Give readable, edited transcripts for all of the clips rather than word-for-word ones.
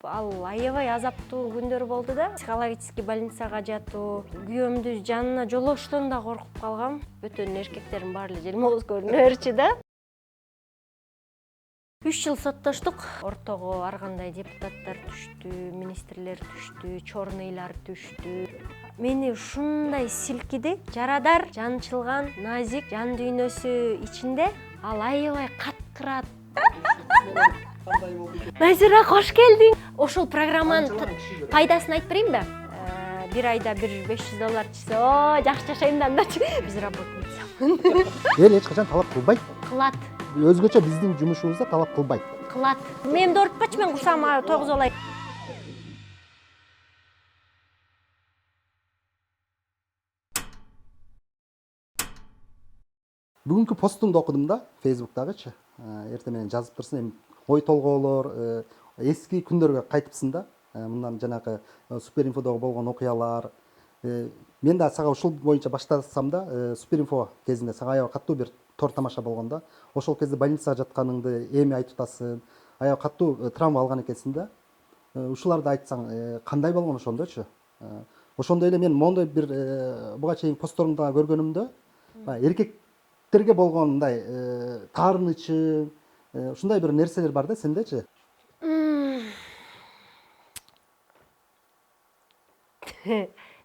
Ал аябай азаптуу күндөр болду да. Психологический больницага жатуу, күйөөмдү жанына жолооштон да коркуп калгам. Бөтөн эркектердин баары эле желмоз көрүнө берчү да. 3 жыл соттоштук. Ортого ар кандай депутаттар түштү, министрлер түштү, чорныйлар түштү. Мени ушундай силкиди. Жарадар, жанчылган, назик жан дүйнөсү ичинде ал аябай каткырат. Назира, кош келдиң. Ошол программанын пайдасын айтып берейинби? Бир айда $500 чыкса, жакшы жашайм да андачы. Биз работница. Эл эч качан талап кылбайт. Кылат. Өзгөчө биздин жумушубузда талап кылбайт. Кылат. Мемди оорутпачы, мен курсагыма 9 болайын. Бүгүнкү постуңду окудум да, Facebook'тагычы. Эртең менен жазып турсун, эми ой толгоолор, эски күндөргө кайтыпсың да. Мындан жанагы Суперинфодогу болгон окуялар. Мен да сага ушул боюнча баштасам да, Суперинфо кезинде сага аябай каттуу бир тор тамаша болгон да. Ошол кезде больницага жатканыңды эми айтып атасың. Аябай каттуу травма алган экенсиң да. Ушуларды айтсаң кандай болгон ошондочу? Ошондой эле мен мондой бир буга чейин постторуңда көргөнүмдө, эркектерге болгон мындай таарынычың, ушундай бир нерселер бар да сендечи?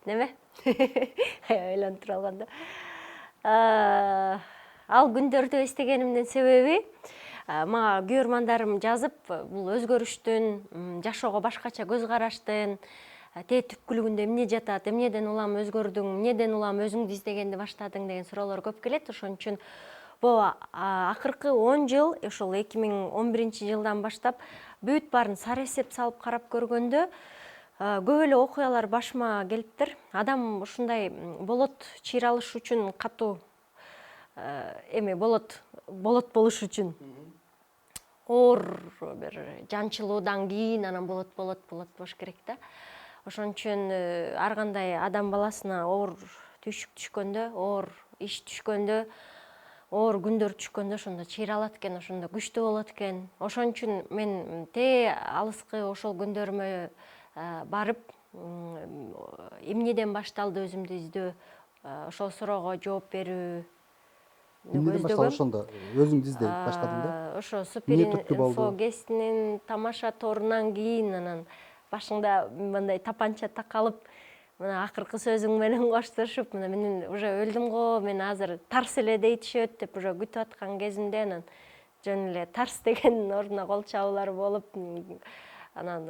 Неме? Ойлонуп тура алганда. Ал күндөрдү эстегенимдин себеби мага күйөрмандарым жазып, бул өзгөрүштүн, жашоого башкача көз караштын, түпкүлүгүндө эмне жатат, эмнеден улам өзгөрдүң, эмнеден улам өзүңдү издегенди баштадың деген суроолор көп келет. Ошон үчүн бул акыркы 10 жыл, ошол 2011-жылдан баштап бүт баарын сары эсеп салып карап көргөндө көп эле окуялар башыма келиптир. Адам ушундай болот чыйралыш үчүн катуу эми болот болуш үчүн оор бир жанчылуудан кийин анан болот болуш керек да. Ошон үчүн ар кандай адам баласына оор түйшүк түшкөндө, оор иш түшкөндө, оор күндөр түшкөндө ошондо чыйралат экен, ошондо күчтүү болот экен. Ошон үчүн мен алыскы ошол күндөрүмө барып, эмнеден башталды өзүмдү издөө, ошол суроого жооп берүү. Эмнеден башталды ошондо? Өзүңдү издей баштадың да? Ошо Эмне түрткү болду? Суперинфо гестинин тамаша торунан кийин анан башыңда мындай тапанча такалып, мына акыркы сөзүң менен коштошуп, мына мен уже өлдүм го, мен азыр тарс эле дейтишет деп уже күтүп аткан кезимде анан жөн эле тарс дегендин ордуна кол чабуулар болуп, анан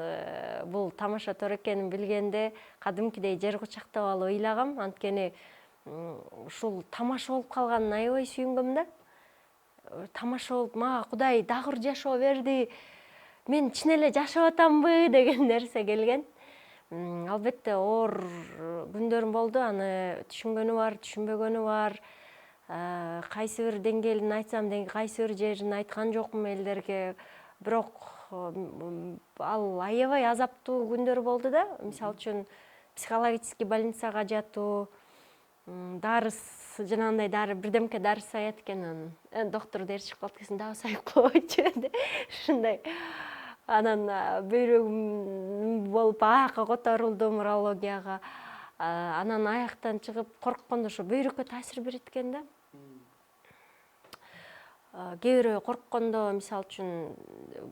бул тамаша тор экенин билгенде кадимкидей жер кучактап алып ыйлагам. Анткени ушул тамаша болуп калганына аябай сүйүнгөм да. Тамаша болуп, мага Кудай дагы бир жашоо берди, мен чын эле жашап атамбы деген нерсе келген. Албетте оор күндөрүм болду, аны түшүнгөнү бар, түшүнбөгөнү бар. Кайсы бир деңгээлин айтсам, кайсы бир жерин айткан жокмун элдерге. Бирок ал аябай азаптуу күндөр болду да. Мисалы үчүн психологический больницага жатуу, дары жанагындай дары бирдемке дары саят экен, анан доктор дери чыгып калат экен, дагы сайып койчу деп ушундай. Анан бөйрөгүм болуп аякка которулдум урологияга. Анан аяктан чыгып корккондо ошо бөйрөккө таасир берет экен да. Кээ бирөө корккондо, мисалы үчүн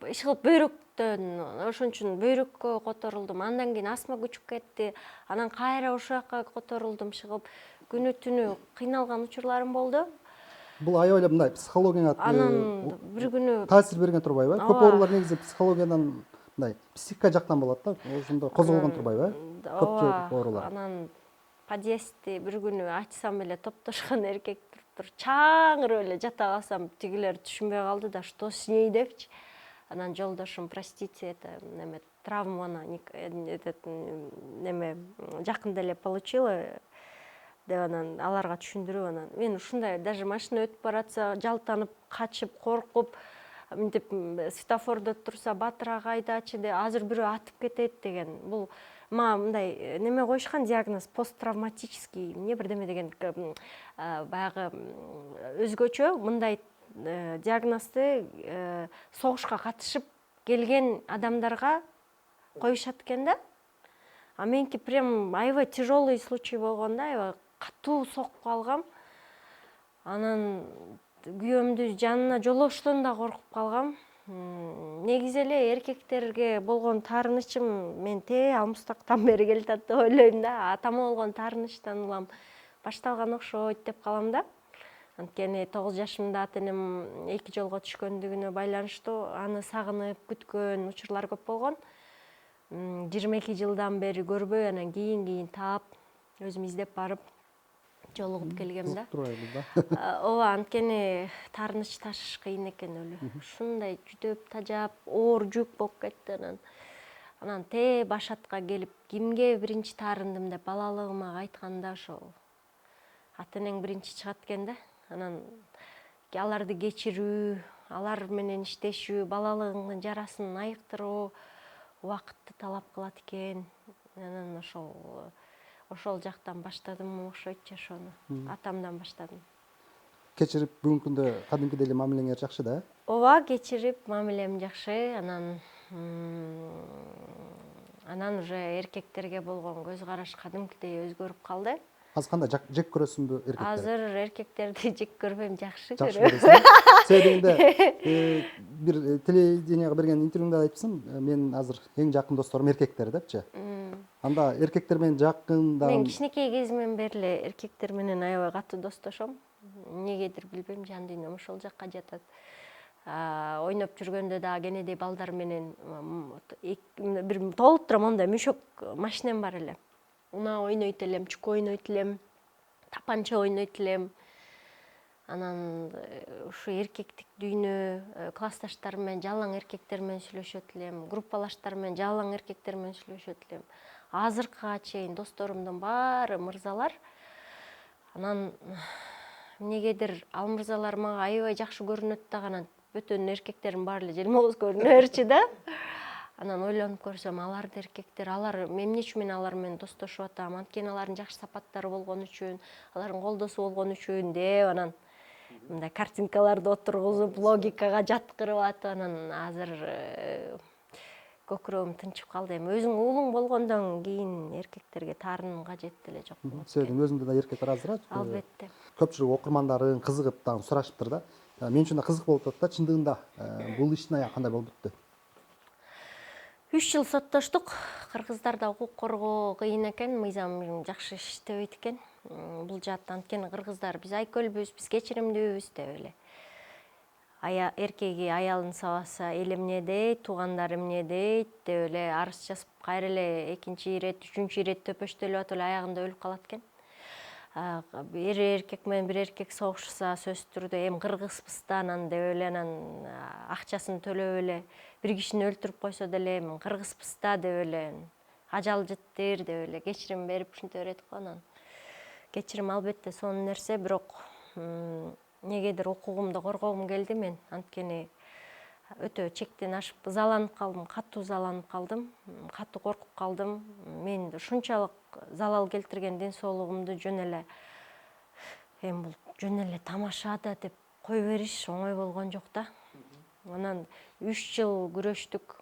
иш кылып бөйрөктөн, ошон үчүн бөйрөккө которулдум. Андан кийин астма күчүп кетти. Анан кайра ошол жака которулдум, чыгып күнү түнү кыйналган учурларым болду. Бул аябай эле мындай психологияңа Анан бир күнү таасир берген турбайбы? Көп оорулар негизи психологиядан, мындай психика жактан болот да. Ошондо козголгон турбайбы? Көпчүлүк оорулар. Анан подъездди бир күнү ачсам эле топтошкон эркек туруптур. Чаңырып эле жата калсам, тигилер түшүнбөй калды да, что с ней депчи. Анан жолдошум, простите, это неме травманы неме жакында эле получила деп анан аларга түшүндүрүп, анан мен ушундай даже машина өтүп баратса жалтанып, качып, коркуп, мынтип светофордо турса батыраак айдачы деп, азыр бирөө атып кетет деген. Бул мага мындай неме коюшкан диагноз посттравматический эмне бирдеме деген, баягы өзгөчө мындай диагнозду согушка катышып келген адамдарга коюшат экен да. А меники прям аябай тяжелый случай болгон да, аябай катуу сокуп калгам. Анан күйөөмдү жанына жолоштон да коркуп калгам. Негизи эле эркектерге болгон таарынычым мен алмустактан бери келатат деп ойлойм да. Атама болгон таарынычтан улам башталган окшойт деп калам да. Анткени 9 жашымда ата энем 2 жолго түшкөндүгүнө байланыштуу аны сагынып күткөн учурлар көп болгон. 22 жылдан бери көрбөй, анан кийин таап, өзүм издеп барып жолугуп келгем да. Турбайбыз да. Ооба, анткени таарыныч ташыш кыйын экен өлө. Ушундай жүдөп, тажап, оор жүк болуп кетти анан башатка келип, кимге биринчи таарындым деп балалыгыма айтканда ошол ата энең биринчи чыгат экен да. Анан аларды кечирүү, алар менен иштешүү, балалыгыңдын жарасын айыктыруу убакытты талап кылат экен. Анан ошол жактан баштадым окшойт жашоону. Атамдан баштадым. Кечирип бүгүнкү күндө кадимкидей эле мамилеңер жакшы да? Ооба, кечирип мамилем жакшы. Анан уже эркектерге болгон көз караш кадимкидей өзгөрүп калды. Азыр кандай жек көрөсүңбү эркектерди? Азыр эркектерди жек көрбөйм, жакшы Жакшы көрөм. көрөсүң. Сен дегенде бир телевиденияга берген интервьюңда айттың, мен азыр эң жакын досторум эркектер депчи. Анда эркектер менен жакында Мен кичинекей кезимден бери эле эркектер менен аябай катуу достошом. Эмнегедир билбейм, жан дүйнөм ошол жакка жатат. Ойноп жүргөндө да кенедей балдар менен бир толуптура мондай мүшөк машинем бар эле. Унаа ойнойт элем, чук ойнойт элем, тапанча ойнойт элем. Анан ушу эркектик дүйнө, классташтарым менен жалаң эркектер менен сүйлөшөт элем, группалаштар менен жалаң эркектер менен сүйлөшөт элем. Азыркыга чейин досторумдун баары мырзалар. Анан эмнегедир ал мырзалар мага аябай жакшы көрүнөт да, анан бөтөн эркектердин баары эле желмоуз көрүнөрчү да. Анан ойлонуп көрсөм, алар да эркектер, эмне үчүн мен алар менен достошуп атам, анткени алардын жакшы сапаттары болгон үчүн, алардын колдосу болгон үчүн деп, анан мындай картинкаларды отургузуп, логикага жаткырып атып, анан азыр көкүрөгүм тынчып калды. Эми өзүң уулуң болгондон кийин эркектерге таарынуу кажет деле жок болот. Себебин өзүңдө да эркек бар азыр. Албетте. Көпчүлүк окурмандарың кызыгып дагы сурашыптыр да. Мен үчүн да кызык болуп атат да, чындыгында бул иштин аягы кандай болуп бүттү? 3 жыл соттоштук. Кыргыздарда укук коргоо кыйын экен, мыйзам жакшы иштебейт экен. Бул жаатта анткени кыргыздар биз айкөлбүз, биз кечиримдүүбүз деп эле. Эркеги аялын сабаса эл эмне дейт, туугандар эмне дейт деп эле арыз жазып, кайра эле экинчи ирет, үчүнчү ирет төпөштөлүп атып эле аягында өлүп калат экен. Бир эркек менен бир эркек согушса сөзсүз түрдө эми кыргызбыз да анан деп эле анан акчасын төлөп эле бир кишини өлтүрүп койсо деле эми кыргызбыз да деп эле ажал жыттыр деп эле кечирим берип ушинте берет го. Анан кечирим албетте сонун нерсе, бирок негедир укугумду коргогум келди мен, анткени өтө чектен ашып ызаланып калдым, катуу ызаланып калдым, катуу коркуп калдым. Мен ушунчалык залал келтирген ден соолугумду жөн эле тамаша да деп кое бериш оңой болгон жок да. Анан 3 жыл күрөштүк.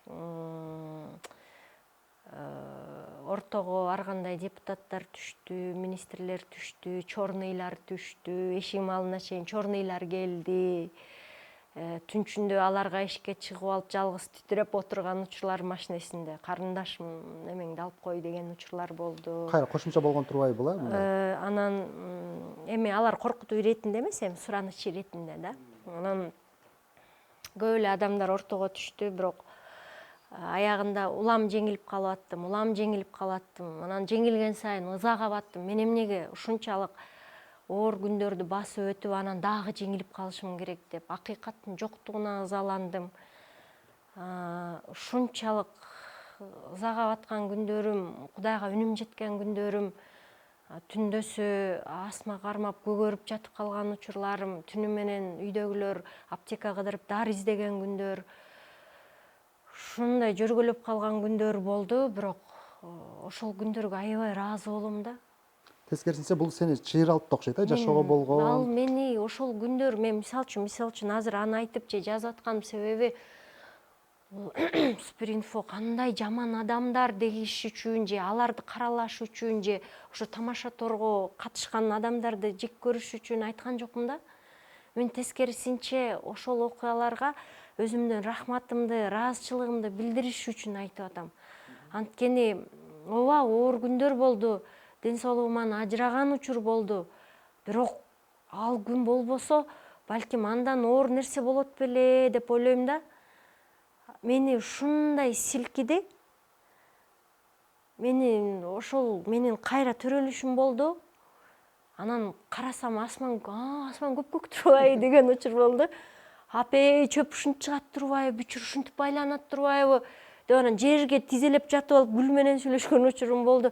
Ортого ар кандай депутаттар түштү, министрлер түштү, чорныйлар түштү, эшик малына чейин чорныйлар келди. Түнчүндө аларга ишке чыгып алып жалгыз титиреп отурган учурлар машинесинде, карындашым немеңди алып кой деген учурлар болду. Кайра кошумча болгон турбайбы Анан эми алар коркутуу иретинде эмес, эми сураныч иретинде да. Анан көп эле адамдар ортого түштү, бирок аягында улам жеңилип калаттым. Анан жеңилген сайын ызага баттым. Мен эмнеге ушунчалык оор күндөрдү басып өтүп, анан дагы жеңилип калышым керек деп акыйкаттын жоктугуна ызаландым. Ушунчалык ызага баткан күндөрүм, Кудайга үнүм жеткен күндөрүм, түндөсү астма кармап көгөрүп жатып калган учурларым, түнү менен үйдөгүлөр аптека кыдырып дары издеген күндөр, ушундай жөргөлөп калган күндөр болду. Бирок ошол күндөргө аябай ыраазы болом да. Тескерисинче бул сени чыйралтты окшойт, жашоого болгон. Ал мени ошол күндөр, мен мисал үчүн азыр аны айтып же жазып атканымдын себеби Суперинфо кандай жаман адамдар дегиш үчүн же аларды каралаш үчүн же ошо тамаша торго катышкан адамдарды жек көрүш үчүн айткан жокмун да. Мен тескерисинче ошол окуяларга өзүмдүн рахматымды, ыраазычылыгымды билдириш үчүн айтып атам. Анткени ооба оор күндөр болду, ден соолугуман ажыраган учур болду. Бирок ал күн болбосо, балким андан оор нерсе болот беле деп ойлойм да. Мени ушундай силкиди. Менин кайра төрөлүшүм болду. Анан карасам асман көк турбайбы деген учур болду. Апей, чөп ушинтип чыгат турбайбы, бүчүр ушинтип байланат турбайбы деп анан жерге тизелеп жатып алып гүл менен сүйлөшкөн учурум болду.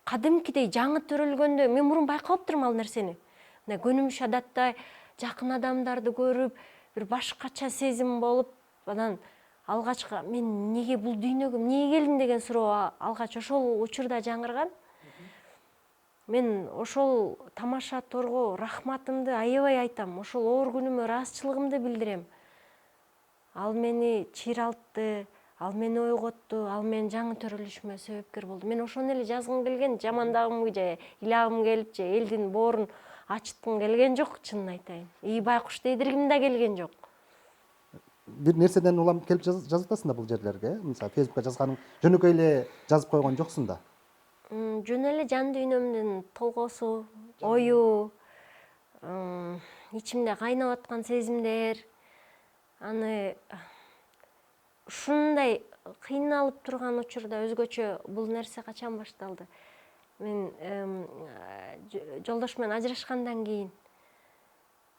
Кадимкидей жаңы төрөлгөндө мен мурун байкалыптырмын ал нерсени. Мына көнүмүш адаттай жакын адамдарды көрүп, бир башкача сезим болуп, анан алгачкы мен эмнеге бул дүйнөгө эмнеге келдим деген суроо алгач ошол учурда жаңырган. Мен ошол тамаша торго рахматымды аябай айтам. Ошол оор күнүмө ыраазычылыгымды билдирем. Ал мени чыйралтты, ал мени ойготту, ал менин жаңы төрөлүшүмө себепкер болду. Мен ошону эле жазгым келген, жамандагымбы же ыйлагым келип же элдин боорун ачыткым келген жок, чынын айтайын. Байкуш дейдиргим да келген жок. Бир нерседен улам келип жазып атасың да бул жерлерге. Мисалы Facebookка жазганың жөнөкөй эле жазып койгон жоксуң да. Жөн эле жан дүйнөмдүн толгосу, ою, ичимде кайнап аткан сезимдер. Аны ушундай кыйналып турган учурда өзгөчө бул нерсе качан башталды? Мен жолдош менен ажырашкандан кийин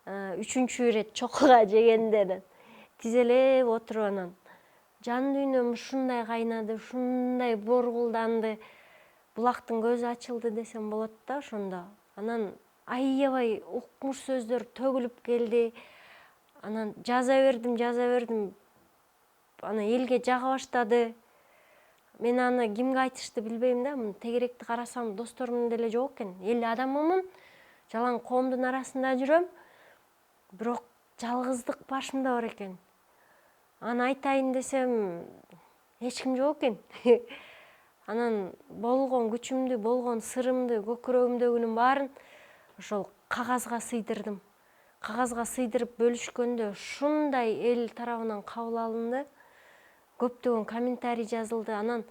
3-чү ирет чокуга жегенде тизелеп отуруп анан жан дүйнөм ушундай кайнады, ушундай боргулданды, булактын көзү ачылды десем болот да ошондо. Анан аябай укмуш сөздөр төгүлүп келди. Анан жаза бердим. Аны элге жага баштады. Мен аны кимге айтышты билбейм да. Тегеректи карасам досторумдун деле жок экен. Эл адамымын, жалаң коомдун арасында жүрөм. Бирок жалгыздык башымда бар экен. Аны айтайын десем эч ким жок экен. Анан болгон күчүмдү, болгон сырымды, көкүрөгүмдөгүнүн баарын ошол кагазга сыйдырдым. Кагазга сыйдырып бөлүшкөндө ушундай эл тарабынан кабыл алынды. Көптөгөн комментарий жазылды. Анан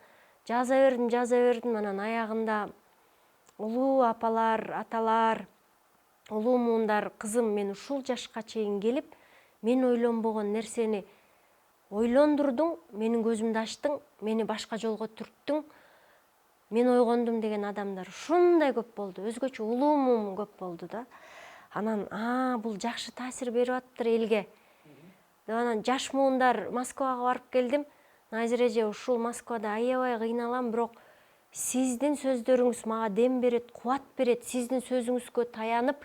жаза бердим. Анан аягында улуу апалар, аталар, улуу муундар, кызым, мен ушул жашка чейин келип, мен ойлонбогон нерсени ойлондурдуң, менин көзүмдү ачтың, мени башка жолго түрттүң, мен ойгондум деген адамдар ушундай көп болду. Өзгөчө улуу муун көп болду да. Анан бул жакшы таасир берип атыптыр элге. Деп анан жаш муундар Москвага барып келдим. Назир эже, ушул Москвада аябай кыйналам, бирок сиздин сөздөрүңүз мага дем берет, кубат берет. Сиздин сөзүңүзгө таянып,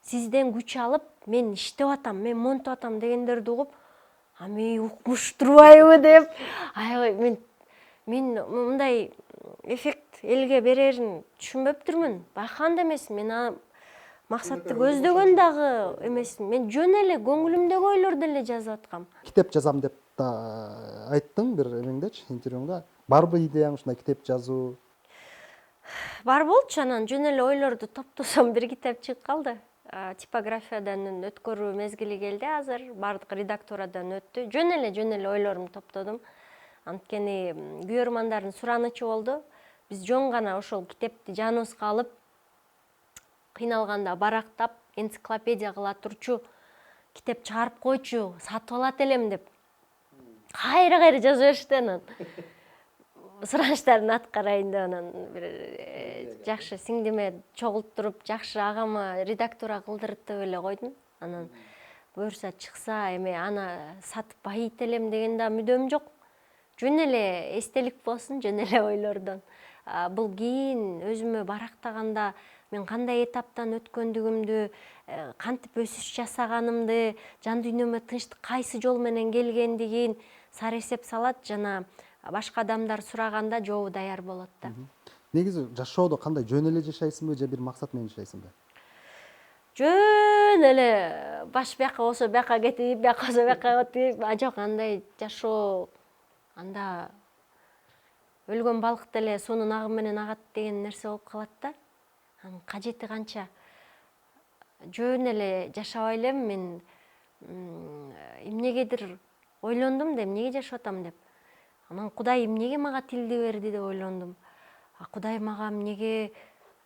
сизден күч алып, мен иштеп атам, мен монтип атам дегендерди угуп, мен укмуш турбайбы деп, аябай мен мындай эффект элге берерин түшүнбөптүрмүн. Байкаган да эмесмин. Мен максатты көздөгөн дагы эмесмин. Мен жөн эле көңүлүмдөгү ойлорду эле жазып аткам. Китеп жазам деп да айттың бир эмеңдечи, интервьюңда. Барбы идеяң ушундай китеп жазуу? Бар болчу, анан жөн эле ойлорду топтосом бир китеп чыгып калды. Типографиядан өткөрүү мезгили келди азыр. Бардык редактурадан өттү. Жөн эле ойлорумду топтодум. Анткени күйөрмандардын суранычы болду. Биз жөн гана ошол китепти жаныбызга алып, кыйналганда барактап, энциклопедия кыла турчу китеп чыгарып койчу, сатып алат элем деп. Кайра жаза беришти анан. Суранычтарын аткарайын деп анан бир жакшы сиңдиме чогултуруп, жакшы агама редактура кылдырып деп эле койдум. Анан буюрса чыкса, эми аны сатып байыйт элем деген да мүдөм жок. Жөн эле эстелик болсун, жөн эле ойлордон. Бул кийин өзүмө барактаганда мен кандай этаптан өткөндүгүмдү, кантип өсүш жасаганымды, жан дүйнөмө тынчтык кайсы жол менен келгендигин сар эсеп салат жана башка адамдар сураганда жообу даяр болот да. Негизи жашоодо кандай жөн эле жашайсыңбы же бир максат менен жашайсыңбы? Жөн эле баш бияка болсо бияка кетип, бияка болсо бияка кетип, жок, андай жашоо анда өлгөн балык деле суунун агымы менен агат деген нерсе болуп калат да. Анын кажети канча. Жөн эле жашабай элем мен, эмнегедир ойлондум да, эмнеге жашап атам деп. Анан Кудай эмнеге мага тилди берди деп ойлондум. Кудай мага эмнеге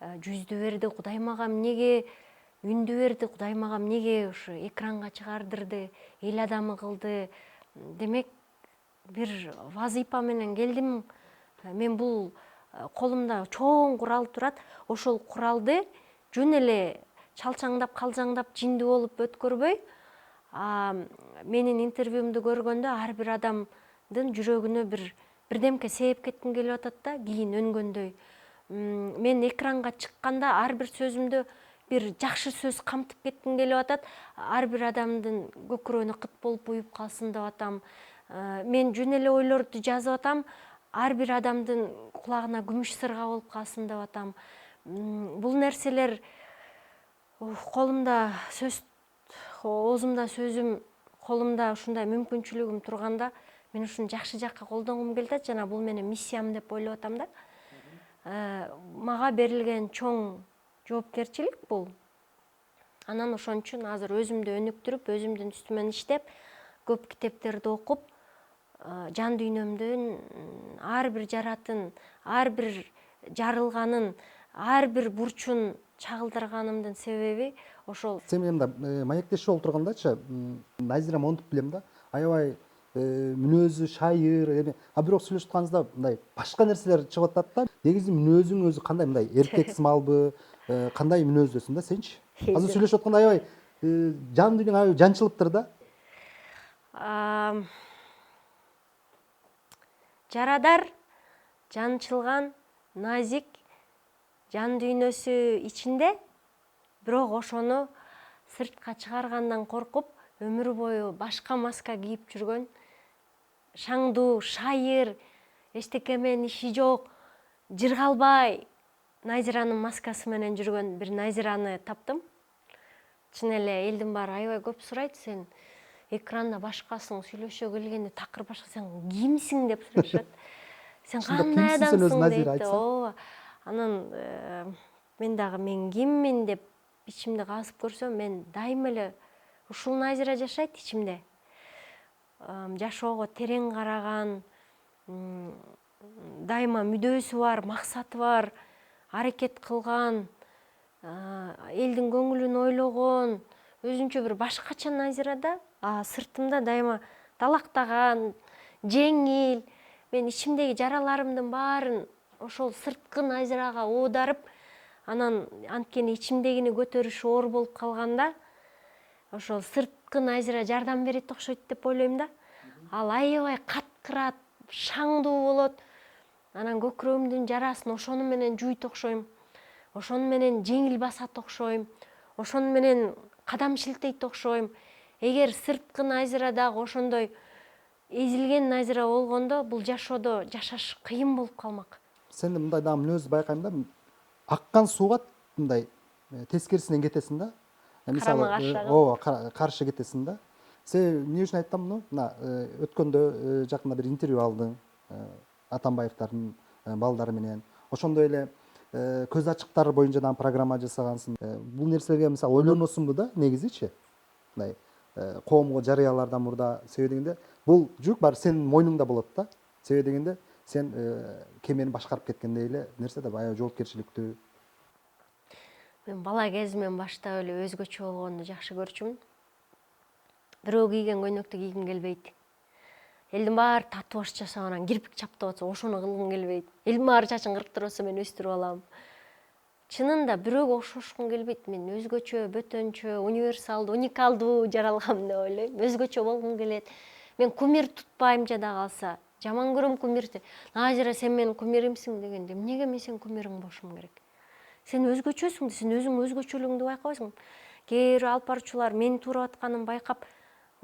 жүздү берди, Кудай мага эмнеге үндү берди, Кудай мага эмнеге ушу экранга чыгардырды, эл адамы кылды. Демек бир вазыйпа менен келдим. Мен бул колумда чоң курал турат. Ошол куралды жөн эле чалчаңдап, калжаңдап, жинди болуп өткөрбөй, менин интервьюмду көргөндө ар бир адамдын жүрөгүнө бирдемке себеп кетким келип атат да, кийин өнгөндөй. Мен экранга чыкканда ар бир сөзүмдө бир жакшы сөз камтып кетким келип атат. Ар бир адамдын көкүрөгүнө кыт болуп уюп калсын деп атам. Мен жөн эле ойлорду жазып атам. Ар бир адамдын кулагына күмүш сырга болуп калсын деп атам. Бул нерселер колумда сөз, оозумда сөзүм, колумда ушундай мүмкүнчүлүгүм турганда, мен ушуну жакшы жакка колдонгум келет, жана бул менин миссиям деп ойлоп атам да. Мага берилген чоң жоопкерчилик бул. Анан ошон үчүн азыр өзүмдү өнүктүрүп, өзүмдүн үстүмөн иштеп, көп китептерди окуп, жан дүйнөмдүн ар бир жаратын, ар бир жарылганын, ар бир бурчун чагылдырганымдын себеби ошол. Сен менен мындай маектешип олтургандачы, Назира монтип билем да, аябай мүнөзү шайыр, эми бирок сүйлөшүп атканыбызда мындай башка нерселер чыгып атат да. Негизи мүнөзүң өзү кандай, мындай эркек сымалбы, кандай мүнөздөсүң да сенчи? Азыр сүйлөшүп атканда аябай жан дүйнөң аябай жанчылыптыр да. Жарадар, жанчылган, назик, жан дүйнөсү ичинде, бирок ошону сыртка чыгаргандан коркуп, өмүр бою башка маска кийип жүргөн, шаңдуу, шайыр, эчтеке менен иши жок, жыргалбай Назиранын маскасы менен жүргөн бир Назираны таптым. Чын эле элдин баары аябай көп сурайт, сен экранда башкасың, сүйлөшө келгенде такыр башка, сен кимсиң деп сурашат. Сен кандай адамсың дейт. Ооба. Анан мен дагы мен киммин деп ичимди казып көрсөм, мен дайыма эле ушул Назира жашайт ичимде. Жашоого терең караган, дайыма мүдөөсү бар, максаты бар, аракет кылган, элдин көңүлүн ойлогон, өзүнчө бир башкача Назира да. Сыртымда дайыма талактаган, жеңил, мен ичимдеги жараларымдын баарын ошол сырткы Назирага оодарып, анан анткени ичимдегини көтөрүш оор болуп калганда, ошол сырткы Назира жардам берет окшойт деп ойлойм да. Ал аябай каткырат, шаңдуу болот. Анан көкүрөгүмдүн жарасын ошону менен жуйт окшойм. Ошону менен жеңил басат окшойм. Ошону менен кадам шилтейт окшойм. Эгер сырткы Назира дагы ошондой эзилген Назира болгондо, бул жашоодо жашаш кыйын болуп калмак. Сенде мындай дагы мүнөздү байкайм да, аккан сууга мындай тескерисинен кетесиң да. Мисалы, ооба, каршы кетесиң да. Сен эмне үчүн айттым муну? Мына өткөндө жакында бир интервью алдың, Атамбаевдардын балдары менен. Ошондой эле көз ачыктар боюнча дагы программа жасагансың. Бул нерселерге мисалы ойлоносуңбу да негизичи? Мындай коомго жарыялардан мурда, себеби дегенде бул жүк баары сенин мойнуңда болот да. Себеби дегенде сен кемени башкарып кеткендей эле нерсе да аябай жоопкерчиликтүү. Мен бала кезимден баштап эле өзгөчө болгонду жакшы көрчүмүн. Бирөө кийген көйнөктү кийгим келбейт. Элдин баары татуаж жасап анан кирпик чаптап атса, ошону кылгым келбейт. Элдин баары чачын кырктырып атса, мен өстүрүп алам. Чынында бирөөгө окшошкум келбейт. Мен өзгөчө, бөтөнчө, универсалдуу, уникалдуу жаралгам деп ойлойм. Өзгөчө болгум келет. Мен кумир тутпайм жада калса. Жаман көрөм кумирди. Назира, сен менин кумиримсиң дегенде, эмнеге мен сенин кумириң болушум керек? Сен өзгөчөсүң, сен өзүң өзгөчөлүгүңдү байкабайсың. Кээ бир алып баруучулар менин туруп атканын байкап,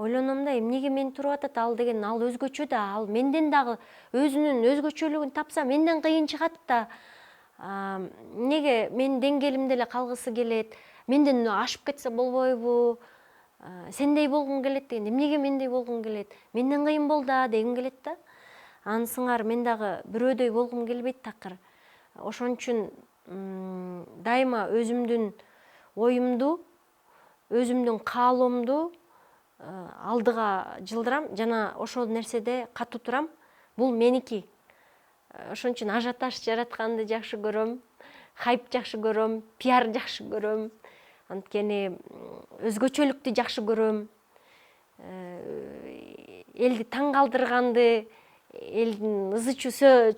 ойлоном да, эмнеге мени туруп атат ал деген, ал өзгөчө да, ал менден дагы өзүнүн өзгөчөлүгүн тапса, менден кыйын чыгат да. Эмнеге менин деңгээлимде эле калгысы келет, менден ашып кетсе болбойбу, сендей болгум келет дегенде, эмнеге мендей болгуң келет, менден кыйын бол да дегим келет да. Анысыңар мен дагы бирөөдөй болгум келбейт такыр. Ошон үчүн дайыма өзүмдүн оюмду, өзүмдүн каалоомду алдыга жылдырам жана ошол нерседе катуу турам. Бул меники. Ошон үчүн ажиотаж жаратканды жакшы көрөм, хайп жакшы көрөм, пиар жакшы көрөм. Анткени өзгөчөлүктү жакшы көрөм. Элди таң калтырганды, элдин ызы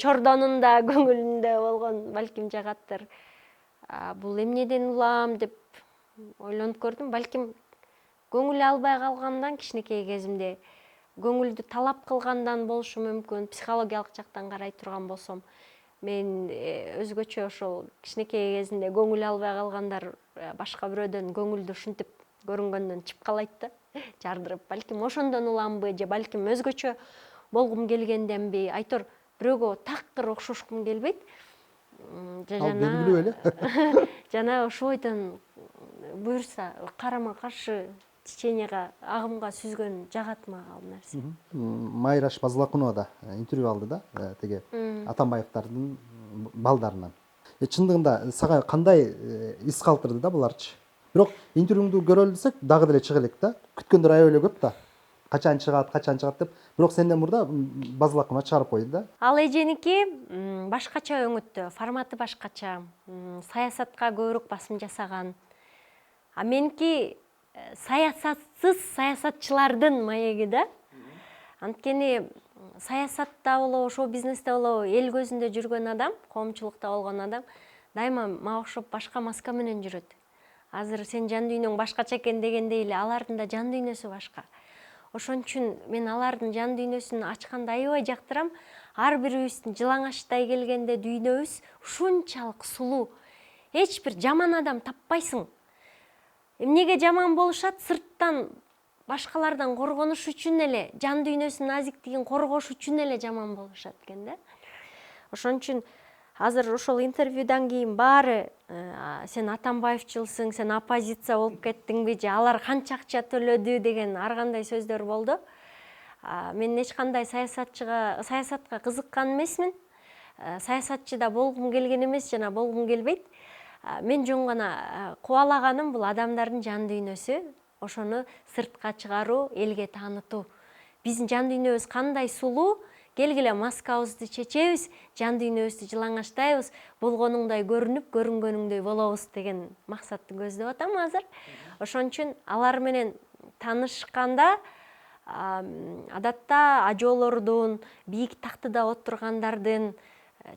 чордонунда, көңүлүндө болгон балким жагаттыр. Бул эмнеден улам деп ойлонуп көрдүм. Балким көңүл албай калгандан кичинекей кезимде көңүлдү талап кылгандан болушу мүмкүн. Психологиялык жактан карай турган болсом, мен өзгөчө ошол кичинекей кезинде көңүл албай калгандар башка бирөөдөн көңүлдү ушинтип көрүнгөндөн чыпкалайт да, жардырып. Балким ошондон уламбы, же балким өзгөчө болгум келгенденби, айтор бирөөгө такыр окшошкум келбейт. Ал белгилүү эле. Жана ошол бойдон буюрса карама каршы теченияга, агымга сүзгөн жагат мага ал нерсе. Майраш Базылакунова да интервью алды да, тиги Атамбаевдардын балдарынан. Чындыгында сага кандай эс калтырды да буларчы? Бирок интервьюңду көрөлү десек, дагы деле чыга элек да. Күткөндөр аябай эле көп да. Качан чыгат деп. Бирок сенден мурда Базылакунова чыгарып койду да. Ал эженики башкача өңүттө, форматы башкача, саясатка көбүрөөк басым жасаган. А меники саясатсыз саясатчылардын маеги да. Анткени саясатта болобу, шоу-бизнесте болобу, эл көзүндө жүргөн адам, коомчулукта болгон адам дайыма мага окшоп башка маска менен жүрөт. Азыр сен жан дүйнөң башкача экен дегендей эле алардын да жан дүйнөсү башка. Ошон үчүн мен алардын жан дүйнөсүн ачканды аябай жактырам. Ар бирибиздин жылаңачтай келгенде дүйнөбүз ушунчалык сулуу. Эч бир жаман адам таппайсың. Эмнеге жаман болушат? Сырттан башкалардан коргонуш үчүн эле, жан дүйнөсүнүн назиктигин коргош үчүн эле жаман болушат экен да. Ошон үчүн азыр ошол интервьюдан кийин баары сен Атамбаевчылсың, сен оппозиция болуп кеттиңби, же алар канча акча төлөдү деген ар кандай сөздөр болду. Мен эч кандай саясатка кызыккан эмесмин. Саясатчы да болгум келген эмес жана болгум келбейт. Мен жөн гана кубалаганым бул адамдардын жан дүйнөсү, ошону сыртка чыгаруу, элге таанытуу. Биздин жан дүйнөбүз кандай сулуу, келгиле маскабызды чечебиз, жан дүйнөбүздү жылаңачтайбыз, болгонуңдай көрүнүп, көрүнгөнүңдөй болобуз деген максатты көздөп атам азыр. Ошон үчүн алар менен таанышканда адатта ажоолордун, бийик тактыда отургандардын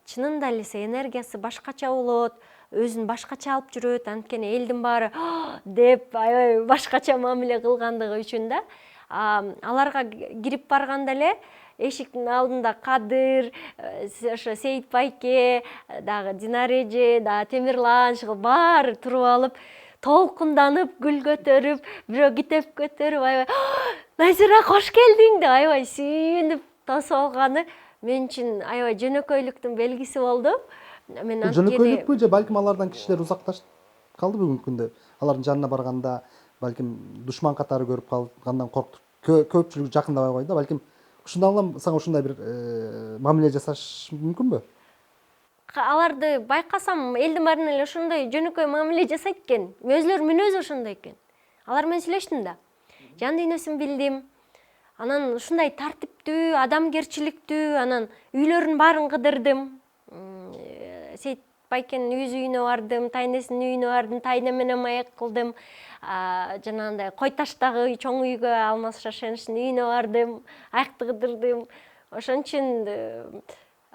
чынында эле энергиясы башкача болот, өзүн башкача алып жүрөт, анткени элдин баары деп аябай башкача мамиле кылгандыгы үчүн да. Аларга кирип барганда эле эшиктин алдында Кадыр, ошо Сейит байке, дагы Динара эже, дагы Темирлан баары туруп алып, толкунданып, гүл көтөрүп, бирөө китеп көтөрүп, аябай Назира кош келдиң деп аябай сүйүнүп тосуп алганы мен үчүн аябай жөнөкөйлүктүн белгиси болду. Мен жөнөкөйлүкпү же балким алардан кишилер узакташып калды бүгүнкү күндө? Алардын жанына барганда балким душман катары көрүп калгандан корктуп, көпчүлүк жакындабай койду да. Балким ушундан улам сага ушундай бир мамиле жасаш мүмкүнбү? Аларды байкасам, элдин баарына эле ошондой жөнөкөй мамиле жасайт экен. Өзүлөрүнүн мүнөзү ошондой экен. Алар менен сүйлөштүм да. Жан дүйнөсүн билдим. Анан ушундай тартиптүү, адамгерчиликтүү, анан үйлөрүнүн баарын кыдырдым. Сейит байкенин өз үйүнө бардым, тайнесинин үйүнө бардым, тайне менен маек кылдым. Жанагындай Кой таштагы чоң үйгө Алмаз Шашеновдун үйүнө бардым, аякты кыдырдым. Ошон үчүн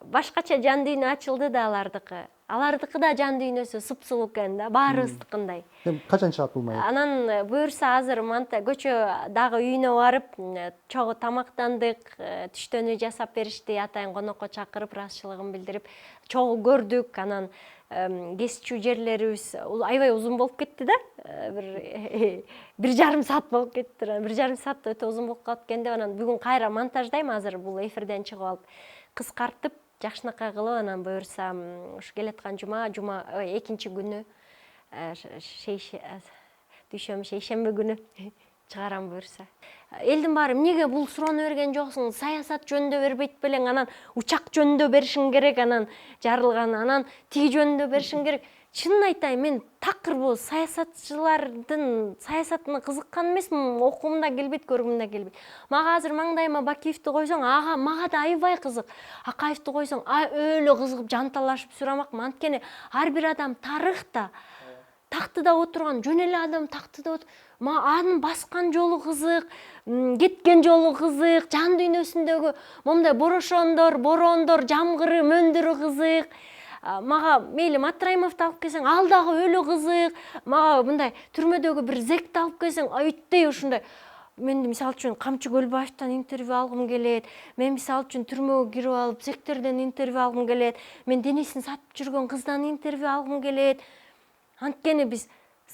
башкача жан дүйнө ачылды да алардыкы. Алардыкы да жан дүйнөсү супсулуу экен да, баарыбыздыкындай. Качан чыгат бул маек? Анан буюрса азыр көчө дагы үйүнө барып, чогуу тамактандык, түштөнү жасап беришти, атайын конокко чакырып, ыраазычылыгын билдирип, чогуу көрдүк. Анан кесичүү жерлерибиз аябай узун болуп кетти да. 1,5 саат болуп кетти. 1,5 саат өтө узун болуп калат экен деп, анан бүгүн кайра монтаждайм, азыр бул эфирден чыгып алып, кыскартып, жакшынакай кылып, анан буюрса ушу келаткан жума экинчи күнү, дүйшөмбү, шейшембе күнү чыгарам буюрса. Элдин баары эмнеге бул суроону берген жоксуң, саясат жөнүндө бербейт белең, анан учак жөнүндө беришиң керек, анан жарылган, анан тиги жөнүндө беришиң керек. Чынын айтайын, мен такыр бул саясатчылардын саясатына кызыккан эмесмин, окугум да келбейт, көргүм да келбейт. Мага азыр маңдайыма Бакиевди койсоң, ага мага да аябай кызык. Акаевди койсоң, өлө кызыгып жанталашып сурамакмын. Анткени ар бир адам тарыхта, тактыда отурган, жөн эле адам тактыда мага анын баскан жолу кызык, кеткен жолу кызык, жан дүйнөсүндөгү момундай борошондор, бороондор, жамгыры, мөндүрү кызык. Мага мейли Матраимовду алып келсең, ал дагы өлө кызык. Мага мындай түрмөдөгү бир зекти алып келсең, өйттөй ушундай. Мен мисалы үчүн Камчы Көлбаевден интервью алгым келет. Мен мисалы үчүн түрмөгө кирип алып зектерден интервью алгым келет. Мен денесин сатып жүргөн кыздан интервью алгым келет. Анткени биз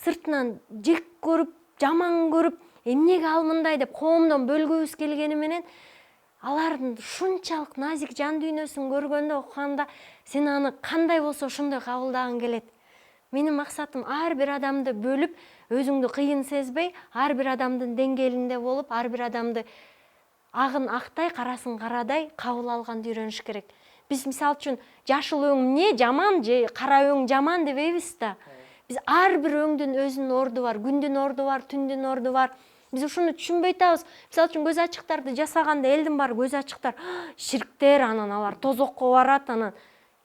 сыртынан жек көрүп, жаман көрүп, эмнеге ал мындай деп коомдон бөлгүбүз келгени менен алардын ушунчалык назик жан дүйнөсүн көргөндө, окуганда сен аны кандай болсо ошондой кабылдагың келет. Менин максатым ар бир адамды бөлүп, өзүңдү кыйын сезбей, ар бир адамдын деңгээлинде болуп, ар бир адамды агын актай, карасын карадай кабыл алганды үйрөнүш керек. Биз мисалы үчүн жашыл өң эмне жаман же кара өң жаман дебейбиз да. Биз ар бир өңдүн өзүнүн орду бар, күндүн орду бар, түндүн орду бар. Биз ушуну түшүнбөй атабыз. Мисалы үчүн көз ачыктарды жасаганда элдин баары көз ачыктар ширктер, анан алар тозокко барат, анан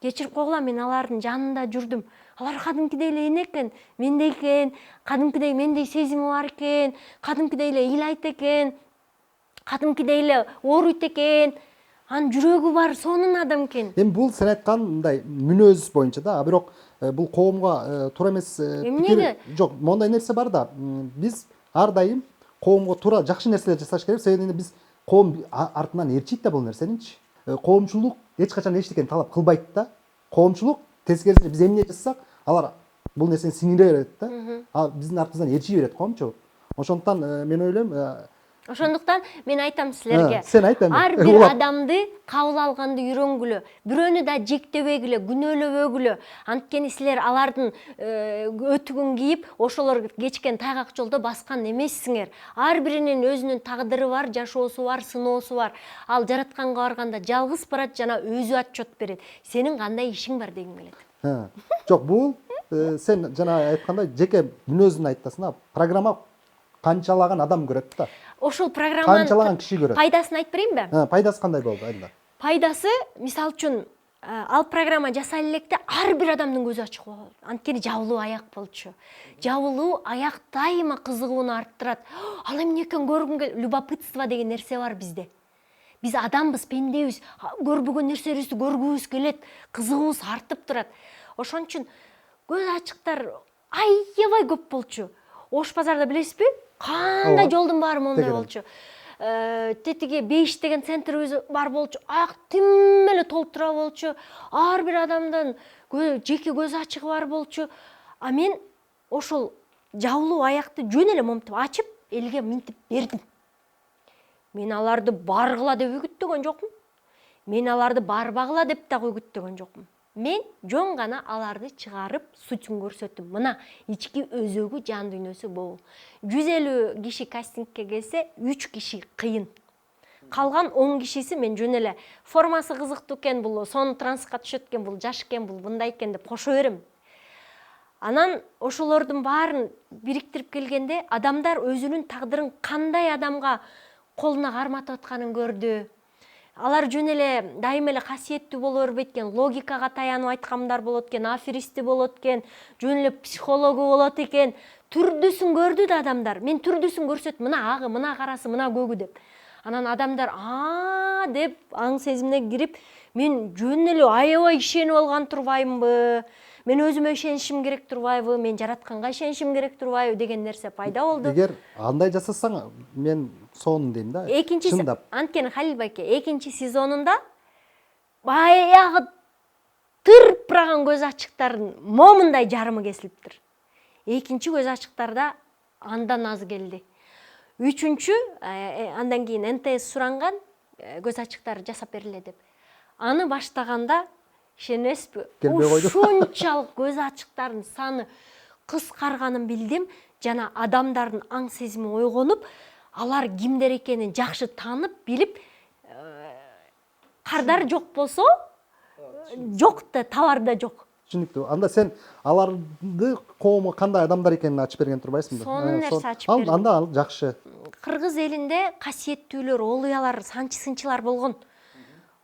кечирип койгула, мен алардын жанында жүрдүм. Алар кадимкидей эле эне экен, мендей экен, кадимкидей мендей сезими бар экен, кадимкидей эле ыйлайт экен, кадимкидей эле ооруйт экен. Анын жүрөгү бар, сонун адам экен. Эми бул сен айткан мындай мүнөз боюнча да, бирок бул коомго туура эмес пикир жок. Мондай нерсе бар да, биз ар дайым коомго туура жакшы нерселер жасаш керек. Себеби биз коом артынан эрчийт да бул нерсеничи. Коомчулук эч качан эчтекени талап кылбайт да. Коомчулук тескерисинче биз эмне жасасак, алар бул нерсени сиңире берет да. А биздин артыбыздан эрчий берет коомчулук. Ошондуктан мен ойлойм, Ошондуктан мен айтам силерге, сен айт эми. ар бир адамды кабыл алганды үйрөнгүлө, бирөөнү да жектебегиле, күнөөлөбөгүлө. Анткени силер алардын өтүгүн кийип, ошолор кечкен тайгак жолдо баскан эмессиңер. Ар биринин өзүнүн тагдыры бар, жашоосу бар, сыноосу бар. Ал жаратканга барганда жалгыз барат жана өзү отчет берет. Сенин кандай ишиң бар дегим келет. Жок, бул сен жана айткандай жеке мүнөзүн айтасың. Программа канчалаган адам көрөт да. Ошол программанын канчалаган киши көрөт. Пайдасын айтып берейинби? Пайдасы кандай болду айында? Пайдасы, мисалы үчүн, ал программа жасай электе ар бир адамдын көзү ачык болот. Анткени жабылуу аяк болчу. Жабылуу аяк дайыма кызыгууну арттырат. Ал эмне экен көргүм келет. Любопытство деген нерсе бар бизде. Биз адамбыз, пендебиз, көрбөгөн нерселерибизди көргүбүз келет, кызыгуубуз артып турат. Ошон үчүн көз ачыктар аябай көп болчу. Ош базарда билесизби? Кандай жолдун баары мондай болчу. Тетиги 5 деген центрибиз бар болчу. Аяк тим эле толтура болчу. Ар бир адамдын жеке көз ачыгы бар болчу. А мен ошол жабылуу аякты жөн эле момтуп ачып, элге минтип бердим. Мен аларды баргыла деп үгүттөгөн жокмун. Мен аларды барбагыла деп дагы үгүттөгөн жокмун. Мен жөн гана аларды чыгарып, сутун көрсөттүм. Мына ички өзөгү, жан дүйнөсү бул. 150 киши кастингке келсе, 3 киши кыйын. Калган 10 кишиси мен жөн эле формасы кызыктуу экен, бул сон трансқа түшөт экен, бул жаш экен, бул мындай экен деп кошо берем. Анан ошолордун баарын бириктирип келгенде, адамдар өзүнүн тагдырын кандай адамга колуна карматып атканын көрдү. Алар жөн эле дайым эле касиеттүү боло бербейт экен, логикага таянып айткандар болот экен, аферисти болот экен, жөн эле психологу болот экен. Түрдүсүн көрдү да адамдар. Мен түрдүсүн көрсөттүм, мына агы, мына карасы, мына көгү деп. Анан адамдар деп аң сезимине кирип, мен жөн эле аябай ишенип алган турбаймынбы? Мен өзүмө ишенишим керек турбайбы? Мен жаратканга ишенишим керек турбайбы деген нерсе пайда болду. Эгер андай жасасаң, мен сонун дейм да. Чындап. Анткени Халил байке, 2 сезонунда баягы тырпыраган көз ачыктардын момундай жарымы кесилиптир. 2 көз ачыктарда андан аз келди. 3 андан кийин НТС суранган көз ачыктары жасап бериле деп. Аны баштаганда ишенесизби? Ушунчалык көз ачыктардын саны кыскарганын билдим, жана адамдардын аң сезими ойгонуп, алар кимдер экенин жакшы таанып, билип, кардар жок болсо, жок да, товарда жок. Түшүнүктүү. Анда сен аларды коому кандай адамдар экенин ачып берген турбайсыңбы? Сонун нерсе ачып бердим. Анда ал жакшы. Кыргыз элинде касиеттүүлөр, олуялар, санчы-сынчылар болгон.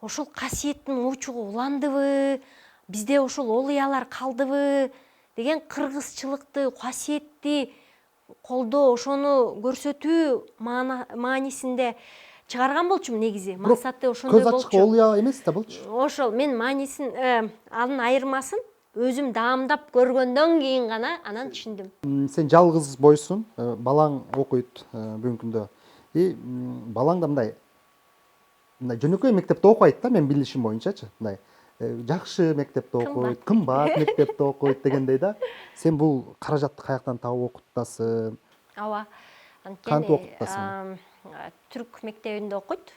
Ошол касиеттин учугу уландыбы, бизде ошол олуялар калдыбы деген кыргызчылыкты, касиетти колдоо, ошону көрсөтүү маанисинде чыгарган болчумун негизи. Максаты ошондой болчу. Көз ачык олуя эмес да болчу. Ошол мен маанисин, анын айырмасын өзүм даамдап көргөндөн кийин гана анан түшүндүм. Сен жалгыз бойсуң, балаң окуйт бүгүнкү күндө. Балаң да мындай жөнөкөй мектепте окубайт да, мен билишим боюнчачы. Мындай жакшы мектепте окуйт, кымбат мектепте окуйт дегендей да. Сен бул каражатты каяктан таап окуттасың? Ооба. Кантип окуттасың? Түрк мектебинде окуйт.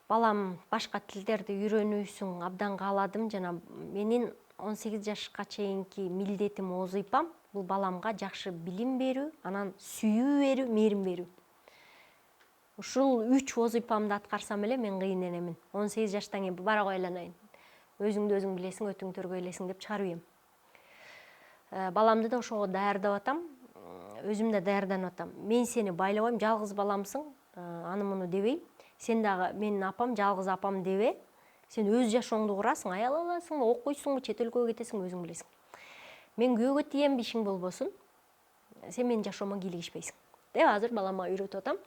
Балам башка тилдерди үйрөнүүсүн абдан кааладым, жана менин 18 жашка чейинки милдетим вазыйпам бул баламга жакшы билим берүү, анан сүйүү берүү, мээрим берүү. Ушул 3 вазыйпамды аткарсам эле мен кыйыненемин. 18 жаштан кийин бара кой айланайын. Өзүңдү өзүң билесиң, өтүң төргөй элесиң деп чыгарып ийем. Баламды да ошого даярдап атам, өзүм да даярданып атам. Мен сени байлабайм, жалгыз баламсың, аны муну дебейм. Сен дагы менин апам, жалгыз апам дебе. Сен өз жашооңду курасың, аял аласың, окуйсуңбу, чет өлкөгө кетесиң, өзүң билесиң. Мен күйөөгө тием, ишиң болбосун. Сен менин жашоомо кийлигишпейсиң деп азыр балама үйрөтүп атам.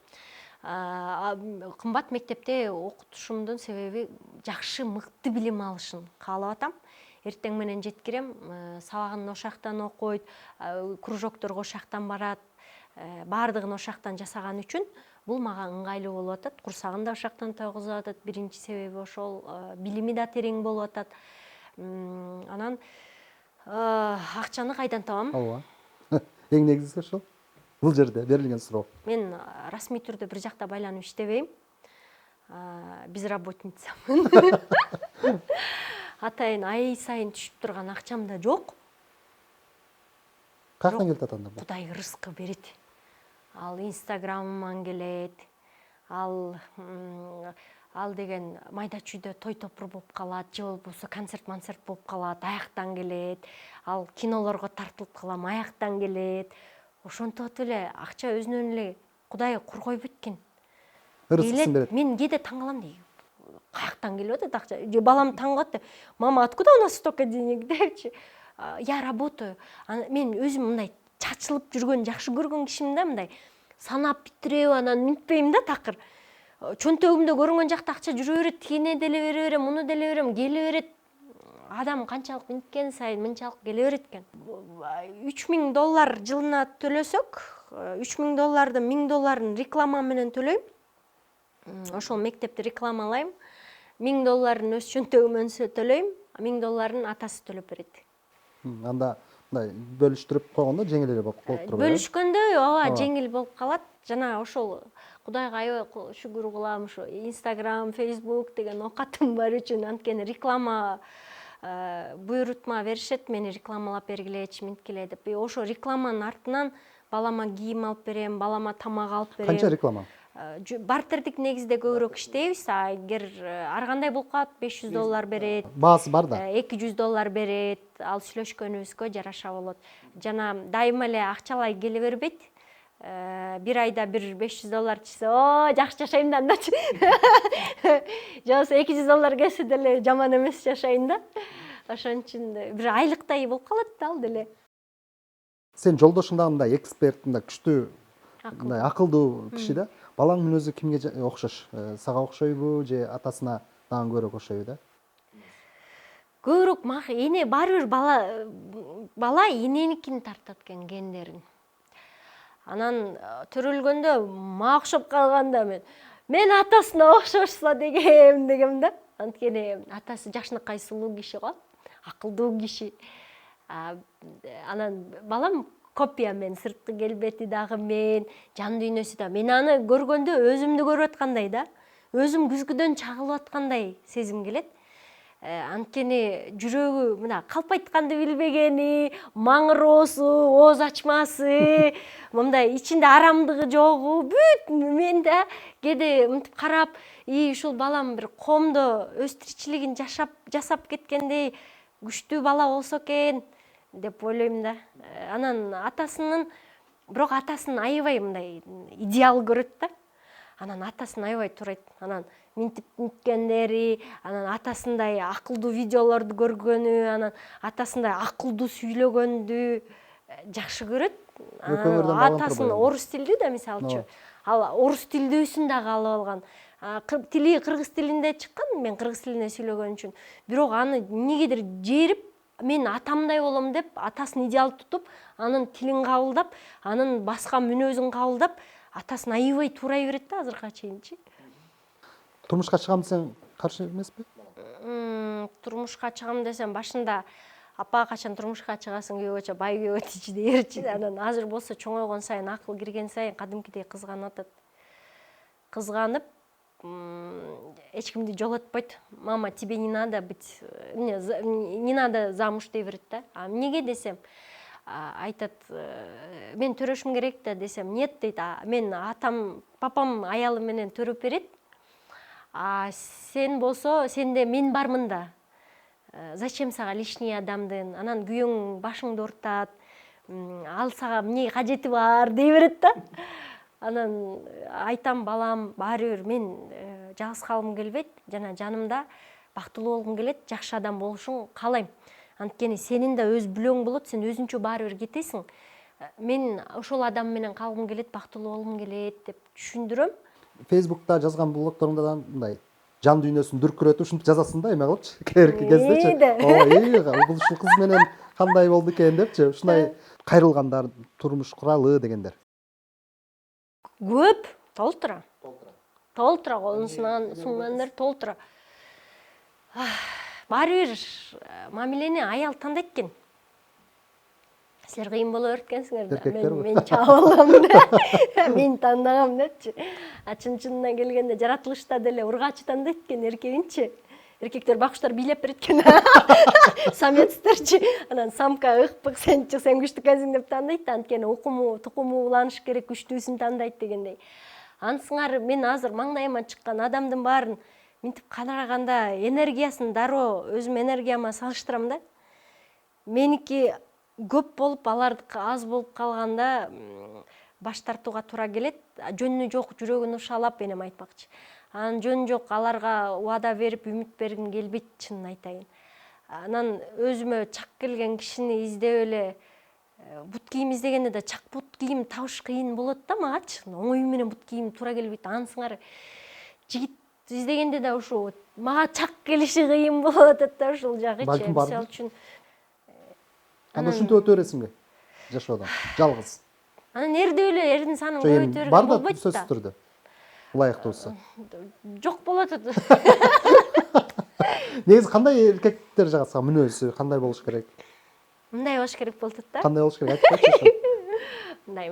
Кымбат мектепте окутушумдун себеби жакшы, мыкты билим алышын каалап атам. Эртең менен жеткирем, сабагын ошактан окуйт, кружокторго ошактан барат, баардыгын ошактан жасаган үчүн бул мага ыңгайлуу болуп атат. Курсагын да ошактан тойгузуп атат. Биринчи себеби ошол, билими да терең болуп атат. Анан акчаны кайдан табам? Ооба. Эң негизгиси ошол. Бул жерде берилген суроо. Мен расмий түрдө бир жакта байланып иштебейм. Безработницамын. Атайын ай сайын түшүп турган акчам да жок. Каяктан келет анда? Кудай рызкы берет. Ал инстаграмыман келет. Ал деген майда чүйдө той топур болуп калат, же болбосо концерт болуп калат, аяктан келет. Ал кинолорго тартылып калам, аяктан келет. Ошентип эле акча өзүнөн эле Кудай кургойбойт экен. Рызкысын берет. Мен кээде таң калам дейм. Каяктан келип атат акча? Же балам таң калат. Мама, откуда у нас столько денег депчи. Я работаю. Мен өзүм мындай чачылып жүргөн, жакшы көргөн кишимин да, мындай санап битиреп, анан минтпейм да такыр. Чөнтөгүмдө көрүнгөн жакта акча жүрө берет, тигине деле бере берем, муну деле берем, келе берет. Адам канчалык минткен сайын мынчалык келе берет экен. $3000 жылына төлөсөк, $3000 $1000 реклама менен төлөйм. Ошол мектепти рекламалайм. $1000 өз чөнтөгүм өнсө төлөйм, $1000 атасы төлөп берет. Анда мындай бөлүштүрүп койгондо жеңил эле болуп туруп. Бөлүшкөндө ооба жеңил болуп калат. Жана ошол Кудайга аябай шүгүр кылам, ошо Instagram, Facebook деген оокатым бар үчүн, анткени реклама буйрутма беришет, мени рекламалап бергилечи, минткиле деп. Ошо рекламанын артынан балама кийим алып берем, балама тамак алып берем. Канча реклама? Бартердик негизде көбүрөөк иштейбиз. Эгер ар кандай болуп калат, $500 берет. Баасы бар да. $200 берет. Ал сүйлөшкөнүбүзгө жараша болот. Жана дайыма эле акчалай келе бербейт. Bir ayda bir $500 чыкса, о, жакшы жашайм да андачы. Же болбосо $200 келсе деле жаман эмес жашайм да. Ошон үчүн бир айлыктай болуп калат да ал деле. Сен жолдошуң да мындай эксперт, мындай күчтүү, мындай акылдуу киши да. Балаң мүнөзү кимге окшош? Сага окшойбу же атасына дагы көбүрөөк окшойбу да? Көбүрөөк эне баары бир бала эненикин тартат экен, гендерин. Анан төрөлгөндө мага окшоп калганда мен атасына окшошсо дегем да. Анткени атасы жакшынакай сулуу киши го, акылдуу киши. Анан балам копия мен, сырткы келбети дагы мен, жан дүйнөсү да. Мен аны көргөндө өзүмдү көрүп аткандай да, өзүм күзгүдөн чагылып аткандай сезим келет. Анткени жүрөгү мына калп айтканды билбегени, маңыроосу, ооз ачмасы, мындай ичинде арамдыгы жогу бүт мен да кээде мынтип карап, ушул балам бир коомдо өз тиричилигин жасап кеткендей күчтүү бала болсо экен деп ойлойм да. Анан бирок атасын аябай мындай идеал көрөт да. Анан атасын аябай турайт. Анан минтип минткендери, анан атасындай акылдуу видеолорду көргөнү, анан атасындай акылдуу сүйлөгөндү жакшы көрөт. Атасын орус тилдүү да мисалчы. Ал орус тилдүүсүн дагы алып алган. Тили кыргыз тилинде чыккан, мен кыргыз тилинде сүйлөгөн үчүн. Бирок аны эмнегедир жерип, мен атамдай болом деп, атасын идеал тутуп, анын тилин кабылдап, анын баскан мүнөзүн кабылдап, атасын аябай туурай берет да азыркыга чейинчи. Турмушка чыгам десең каршы эмеспи? Турмушка чыгам десем башында апа качан турмушка чыгасың, күйөөчө бай күйөө тийчи дээрчи. Анан азыр болсо чоңойгон сайын, акыл кирген сайын кадимкидей кызганып атат. Кызганып, эч кимди жолотпойт. Мама, тебе не надо быть, не надо замуж дей берет да. А эмнеге десем, айтат, мен төрөшүм керек да десем, нет дейт. Мен папам аялым менен төрөп берет. Сен болсо, сенде мен бармын да. Зачем сага лишний адамдын? Анан күйөөң башыңды ортат. Ал сага эмне кажети бар дей берет да. Анан айтам, балам, баары бир мен жалгыз калгым келбейт, жана жанымда бактылуу болгум келет, жакшы адам болушуң каалайм. Анткени сенин да өз бүлөң болот, сен өзүнчө баары бир кетесиң. Мен ошол адам менен калгым келет, бактылуу болгум келет деп түшүндүрөм. Фейсбукта жазган блогторуңда да мындай жан дүйнөсүн дүркүрөтүп ушинтип жазасың да, эме кылыпчы, кээинки кездечи. Бул ушул кыз менен кандай болду экен депчи, ушундай кайрылгандар, турмуш куралы дегендер. Көп, толтура. Колун сунгандар толтура. Баары бир мамилени аял тандайт экен. Силер кыйын боло берет экенсиңер да. Мен чабып алам да. Мен тандагам депчи. Чын-чынына келгенде жаратылышта деле ургачы тандайт экен эркегинчи. Эркектер бакуштар бийлеп берет экен. Самецтерчи. Анан самка ыкпык, сен күчтүү экенсиң деп тандайт. Анткени тукуму уланыш керек, күчтүүсүн тандайт дегендей. Ансыңар мен азыр маңдайыма чыккан адамдын баарын минтип караганда энергиясын дароо өзүм энергияма салыштырам да. Меники көп болуп, алардыкы аз болуп калганда баш тартууга туура келет. Жөнү жок жүрөгүн ушалап энем айтмакчы. Анан жөн жок аларга убада берип, үмүт бергим келбейт, чынын айтайын. Анан өзүмө чак келген кишини издеп эле бут кийим издегенде да чак бут кийим табыш кыйын болот да магачы. Оңой менен бут кийим туура келбейт. Ансыңар жигит издегенде да ушу мага чак келиши кыйын болуп атат да ушул жагычы. Мисалы үчүн. Аны ушинтип өтө бересиңби? Жашоодон жалгыз. Анан эрдеп эле эрдин санын көбөйтө берүүгө болбойт да. Бар да сөзсүз түрдө. Ылайыктуусу. Жок болот атат. Негизи кандай эркектер жагат, мүнөзү кандай болуш керек? Мындай болуш керек болуп атат да. Кандай болуш керек айтып койчу. Мындай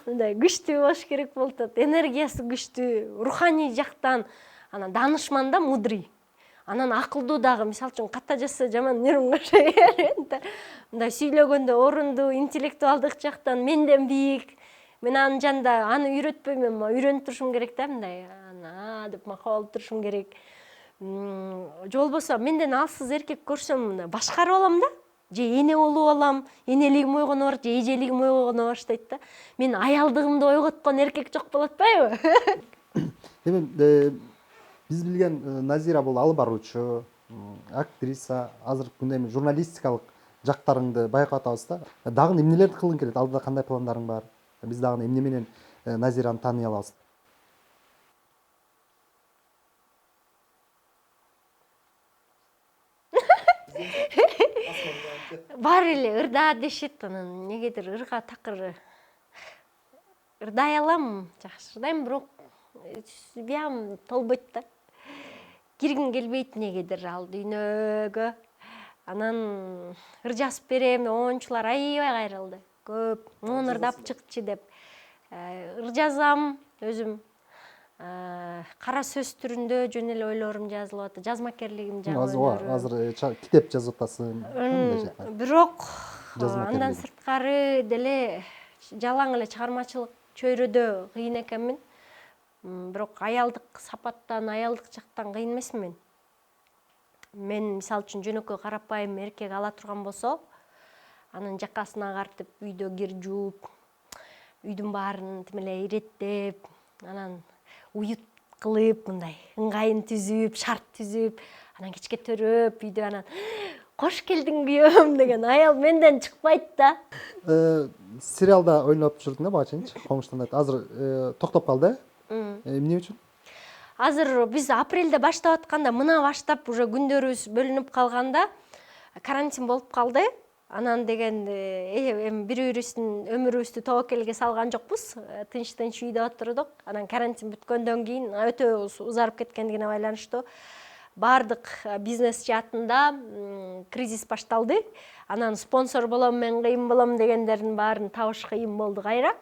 мындай күчтүү болуш керек болуп атат. Энергиясы күчтүү, руханий жактан, анан данышман да, мудрый. Анан акылдуу дагы, мисалы үчүн ката жазса жаман нервин кашай берет да. Мындай сүйлөгөндө орундуу, интеллектуалдык жактан менден бийик. Мен анын жанында аны үйрөтпөйм, үйрөнүп турушум керек да, мындай деп макал турушум керек. Же болбосо менден алсыз эркек көрсөм башкарып алам да. Же эне болуп алам, энелигим ойгоно барат, же эжелигим ойгоно баштайт да. Мен аялдыгымды ойготкон эркек жок болот атпайбы? Эми биз билген Назира бул алып баруучу, актриса, азыркы күндө эми журналистикалык жактарыңды байкап атабыз да. Дагы эмнелерди кылгың келет? Алдыда кандай пландарың бар? Биз дагы эмне менен Назираны тааный алабыз? Баары эле ырда дешет, анан эмнегедир ырга такыр ырдай алам, жакшы ырдайм, бирок биям толбойт да. Киргим келбейт эмнегедир ал дүйнөгө. Анан ыр жазып берем, оончулар аябай кайрылды. Көп, ырдап чыкчы деп. Ыр жазам өзүм. кара сөз түрүндө жөн эле ойлорум жазылып атат, жазмакерлигим азыр китеп жазып атасың. Бирок Жазмакерлигим. андан сырткары деле жалаң эле чыгармачылык чөйрөдө кыйын экенмин. Бирок аялдык сапаттан, аялдык жактан кыйын эмесмин. Мен мисалы үчүн жөнөкөй карапайым эркек ала турган болсо, анын жакасын агартып, үйдө кир жууп, үйдүн баарын тим эле иреттеп, анан уют кылып, мындай ыңгайын түзүп, шарт түзүп, анан кечке төрөп, үйдө анан кош келдиң күйөөм деген аял менден чыкпайт да. Сериалда ойноп жүрдүң да бага чейинчи, комуштан азыр токтоп калды, эмне үчүн? Азыр биз апрелде баштап атканда, мына баштап уже күндөрүбүз бөлүнүп калганда карантин болуп калды. Анан деген эми бири-бирибиздин өмүрүбүздү тобокелге салган жокпуз. Тынч-тынч үйдө отурдук. Анан карантин бүткөндөн кийин өтө узарып кеткендигине байланыштуу баардык бизнес жаатында кризис башталды. Анан спонсор болом, мен кыйын болом дегендердин баарын табыш кыйын болду кайра.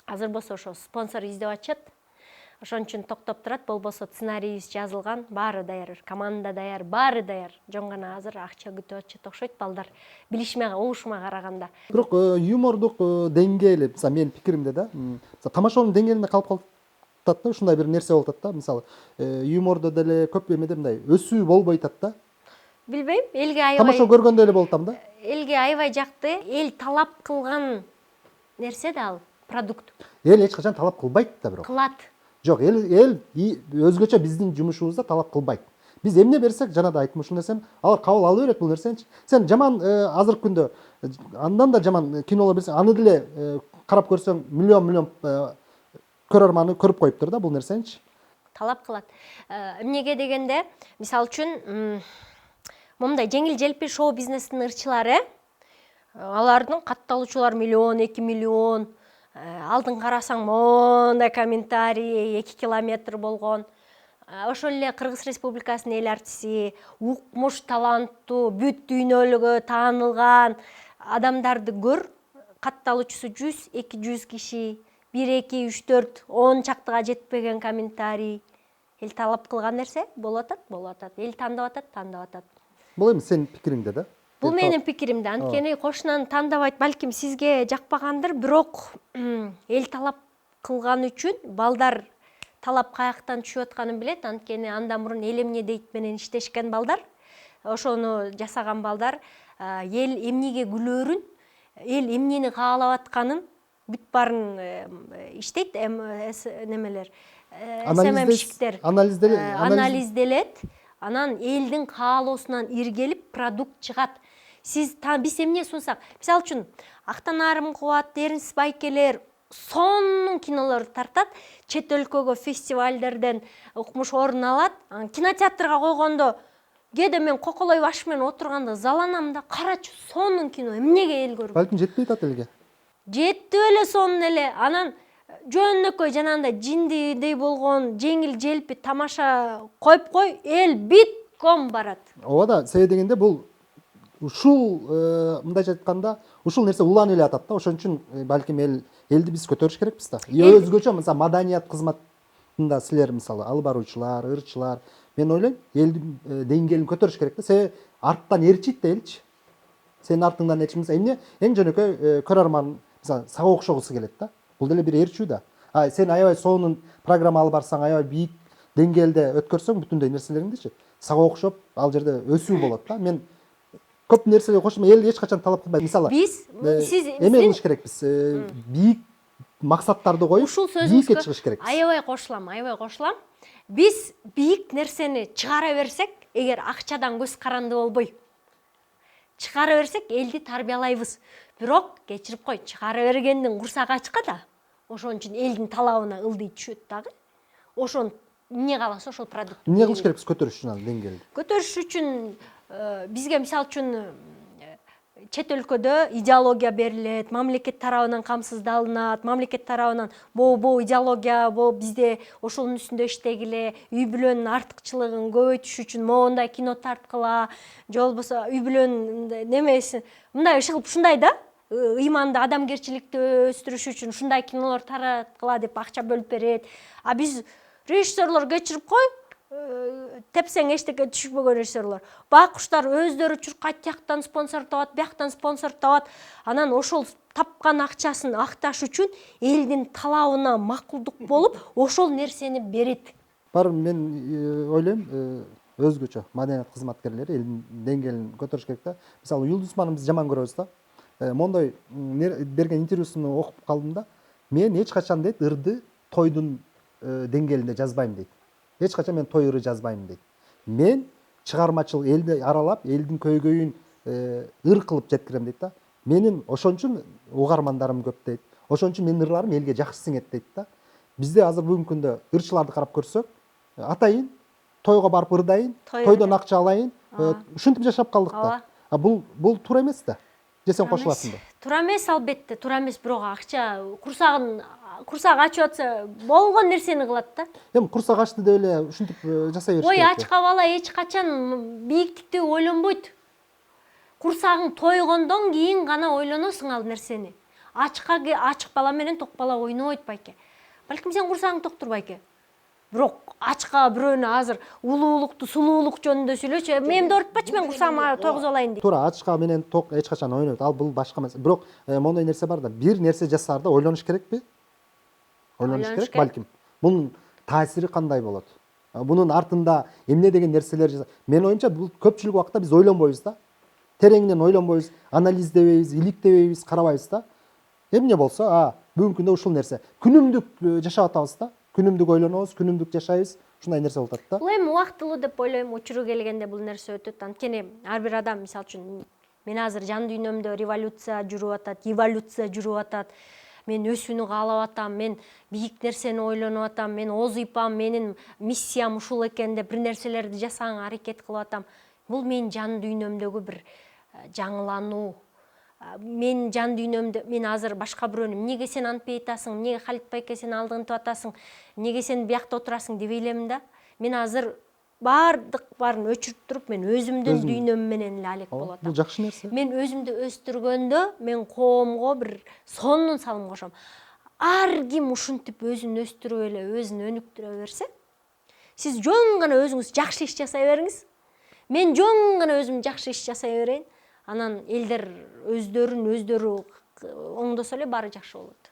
Азыр болсо ошо спонсор издеп атышат. Ошон үчүн токтоп турат, болбосо сценарийибиз жазылган, баары даяр, команда даяр, баары даяр. Жөн гана азыр акча күтүп атышат окшойт балдар. Билишме, угушума караганда. Бирок юмордук деңгээли, мисалы менин пикиримде да, тамашанын деңгээлинде калып калат да, ушундай бир нерсе болуп атат да. Мисалы, юмордо деле көп эмеде мындай өсүү болбой атат да. Билбейм, элге аябай. Тамаша көргөндө эле болуп атам да. Элге аябай жакты. Эл талап кылган нерсе да ал продукт. Эл эч качан талап кылбайт да бирок. Кылат. Жок, эл өзгөчө биздин жумушубузда талап кылбайт. Биз эмне берсек, жана да айттым ушул нерсени, алар кабыл ала берет бул нерсени. Сен жаман азыркы күндө андан да жаман кинолор берсең, аны деле карап көрсөң, миллион көрөрманы көрүп коюптур да бул нерсеничи. Талап кылат. Эмнеге дегенде, мисалы үчүн, момундай жеңил-желпи шоу бизнестин ырчылары, алардын катталуучулар 1 миллион, 2 миллион, алдын карасаң мондай комментарий 2 километр болгон. Ошол эле Кыргыз Республикасынын эл артиси, укмуш, таланттуу, бүт дүйнөлүгө таанылган адамдарды көр, катталуучусу 100-200 киши, 1-2-3-4 10 чактыга жетпеген комментарий. Эл талап кылган нерсе болуп атат. Эл тандап атат. Бул эми сенин пикириңде да. Бул менин пикиримде. Анткени кошунан тандабайт, балким сизге жакпагандыр, бирок эл талап кылган үчүн балдар талап каяктан түшүп атканын билет. Анткени андан мурун эл эмне дейт менен иштешкен балдар, ошону жасаган балдар, эл эмнеге күлөрүн, эл эмнени каалап атканын бүт баарын иштейт, немелер, СММщиктер анализделет. Анан элдин каалоосунан иргелип продукт чыгат. Биз эмне сунсак, мисалы үчүн Актан Арым Кубат, Деринсиз байкелер сонун кинолорду тартат, чет өлкөгө фестивалдерден укмуш орун алат. Кинотеатрга койгондо кээде мен коколой баш менен отурганда заланам да, карачы сонун кино, эмнеге эл көрбөйт? Балким жетпей атат элге. Жетти эле сонун эле. Анан жөнөкөй жанагындай жиндидей болгон жеңил-желпи тамаша коюп кой, эл битком барат. Ооба да, себеби дегенде бул ушул мындайча айтканда, ушул нерсе уланып эле атат да. Ошон үчүн балким элди биз көтөрүш керекпиз да. Өзгөчө мисалы маданият кызматында силер мисалы алып баруучулар, ырчылар, мен ойлойм, элдин деңгээлин көтөрүш керек да. Себеби арттан ээрчийт да элчи. Сенин артыңдан ээрчимесе, эмне? Эң жөнөкөй көрөрман мисалы сага окшогусу келет да. Бул деле бир ээрчүү да. Сен аябай сонун программа алып барсаң, аябай бийик деңгээлде өткөрсөң бүтүндөй нерселериңдичи, сага окшоп ал жерде өсүү болот да. Мен көп нерселерге кошулма, эл эч качан талап кылбайт. Мисалы, сиз эме кылыш керекпиз. Бийик максаттарды коюп, бийикке чыгыш керекпиз. Аябай кошулам. Биз бийик нерсени чыгара берсек, эгер акчадан көз каранды болбой чыгара берсек, элди тарбиялайбыз. Бирок кечирип кой, чыгара бергендин курсагы ачка да. Ошон үчүн элдин талабына ылдый түшөт дагы. Ошон эмне каласа ошол продукт. Эмне кылыш керекпиз көтөрүш үчүн деңгээлди? Көтөрүш үчүн бизге мисалы үчүн чет өлкөдө идеология берилет, мамлекет тарабынан камсыздалынат, мамлекет тарабынан боо идеология, бизде ошонун үстүндө иштегиле, үй бүлөнүн артыкчылыгын көбөйтүш үчүн моундай кино тарткыла, же болбосо үй бүлөнүн немесин мындай ушундай да. ыйманды адамгерчиликти өстүрүш үчүн ушундай кинолор тараткыла деп акча бөлүп берет. А биз режиссерлор кечирип кой, тепсең эчтеке түшпөгөн режиссерлор. Байкуштар өздөрү чуркайт, тияктан спонсор табат, бияктан спонсор табат. Анан ошол тапкан акчасын акташ үчүн элдин талабына макулдук болуп, ошол нерсени берет. Бар мен ойлойм, өзгөчө маданият кызматкерлери элдин деңгээлин көтөрүш керек да. Мисалы Юлдуз Усмановду биз жаман көрөбүз да. Мондой берген интервьюсун окуп калдым да. Мен эч качан дейт ырды тойдун деңгээлинде жазбайм дейт. Эч качан мен той ыры жазбайм дейт. Мен чыгармачылык элди аралап, элдин көйгөйүн ыр кылып жеткирем дейт да. Менин ошон үчүн угармандарым көп дейт. Ошон үчүн менин ырларым элге жакшы сиңет дейт да. Бизде азыр бүгүнкү күндө ырчыларды карап көрсөк, атайын, тойго барып ырдайын, тойдон акча алайын, ушинтип жашап калдык да. Бул туура эмес да. Же сен кошуласың да? Туура эмес, албетте, туура эмес, бирок акча курсак ачып атса болгон нерсени кылат да. Эми курсак ачты деп эле ушинтип жасай бериш керек. Ой, ачка бала эч качан бийиктикти ойлонбойт. Курсагың тойгондон кийин гана ойлоносуң ал нерсени. Ачык бала менен ток бала ойнобойт байке. Балким сен курсагың токтур байке. Бирок ачка бирөөнү азыр улуулукту, сулуулук жөнүндө сүйлөчү. Мени оорутпачы, мен курсагыма тойгуза алайын дейт. Туура, ачка менен ток эч качан ойнойт. Ал бул башка маселе. Бирок мондой нерсе бар да. Бир нерсе жасаарда ойлонуш керекпи? Ойлонуш керек, балким. Бунун таасири кандай болот? Бунун артында эмне деген нерселер жасайт? Менин оюмча, бул көпчүлүк убакта биз ойлонбойбуз да. Тереңинен ойлонбойбуз, анализдебейбиз, иликтебейбиз, карабайбыз да. Эмне болсо, бүгүнкү күндө ушул нерсе. Күнүмдүк жашап атабыз да. Күнүмдүк ойлонобуз, күнүмдүк жашайбыз. Ушундай нерсе болуп атат да. Бул эми убактылуу деп ойлойм, учуру келгенде бул нерсе өтөт. Анткени ар бир адам, мисалы үчүн, мен азыр жан дүйнөмдө революция жүрүп атат, эволюция жүрүп атат. Мен өсүүнү каалап атам, мен бийик нерсени ойлонуп атам, мен озыйпам, менин миссиям ушул экен деп бир нерселерди жасаганга аракет кылып атам. Бул менин жан дүйнөмдөгү бир жаңылануу. Мен жан дүйнөмдө, мен азыр башка бирөөнү эмнеге сен антпей атасың, эмнеге Халит байке сен алдыгынтып атасың, эмнеге сен биякта отурасың деп эйлемин да. Мен азыр баарын өчүрүп туруп, мен өзүмдүн дүйнөм менен эле алек болуп атам. Бул жакшы нерсе. Мен өзүмдү өстүргөндө, мен коомго бир сонун салым кошом. Ар ким ушинтип өзүн өстүрүп эле, өзүн өнүктүрө берсе, сиз жөн гана өзүңүз жакшы иш жасай бериңиз. Мен жөн гана өзүм жакшы иш жасай берейин. Анан элдер өздөрү оңдосо эле баары жакшы болот.